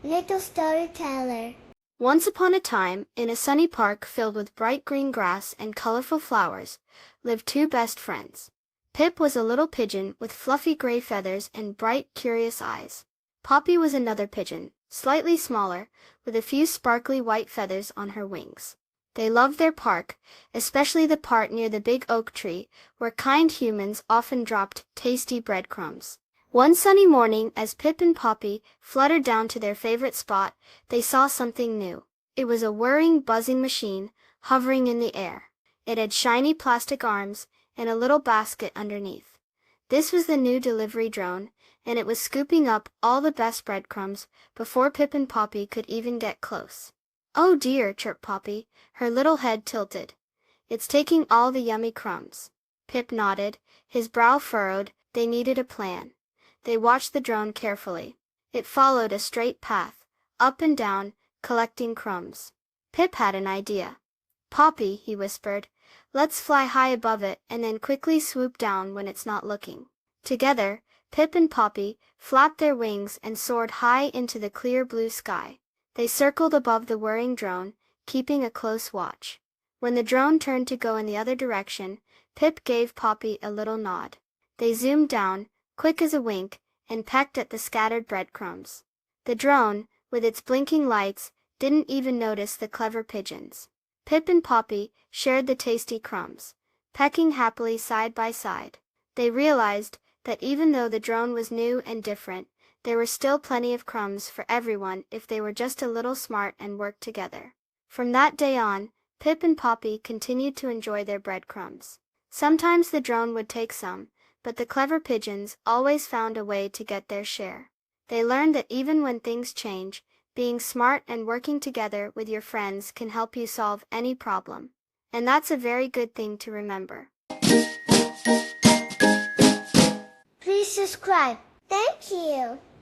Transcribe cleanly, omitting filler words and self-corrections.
Little storyteller. Once upon a time, in a sunny park filled with bright green grass and colorful flowers, lived two best friends. Pip was a little pigeon with fluffy gray feathers and bright, curious eyes. Poppy was another pigeon, slightly smaller, with a few sparkly white feathers on her wings. They loved their park, especially the part near the big oak tree, where kind humans often dropped tasty breadcrumbs. One sunny morning, as Pip and Poppy fluttered down to their favorite spot, they saw something new. It was a whirring, buzzing machine, hovering in the air. It had shiny plastic arms and a little basket underneath. This was the new delivery drone, and it was scooping up all the best breadcrumbs before Pip and Poppy could even get close. "Oh dear," chirped Poppy, her little head tilted. "It's taking all the yummy crumbs." Pip nodded, his brow furrowed. They needed a plan. They watched the drone carefully. It followed a straight path, up and down, collecting crumbs. Pip had an idea. "Poppy," he whispered, "let's fly high above it and then quickly swoop down when it's not looking." Together, Pip and Poppy flapped their wings and soared high into the clear blue sky. They circled above the whirring drone, keeping a close watch. When the drone turned to go in the other direction, Pip gave Poppy a little nod. They zoomed down, quick as a wink, and pecked at the scattered breadcrumbs. The drone, with its blinking lights, didn't even notice the clever pigeons. Pip and Poppy shared the tasty crumbs, pecking happily side by side. They realized that even though the drone was new and different, there were still plenty of crumbs for everyone if they were just a little smart and worked together. From that day on, Pip and Poppy continued to enjoy their breadcrumbs. Sometimes the drone would take some, but the clever pigeons always found a way to get their share. They learned that even when things change, being smart and working together with your friends can help you solve any problem. And that's a very good thing to remember. Please subscribe. Thank you.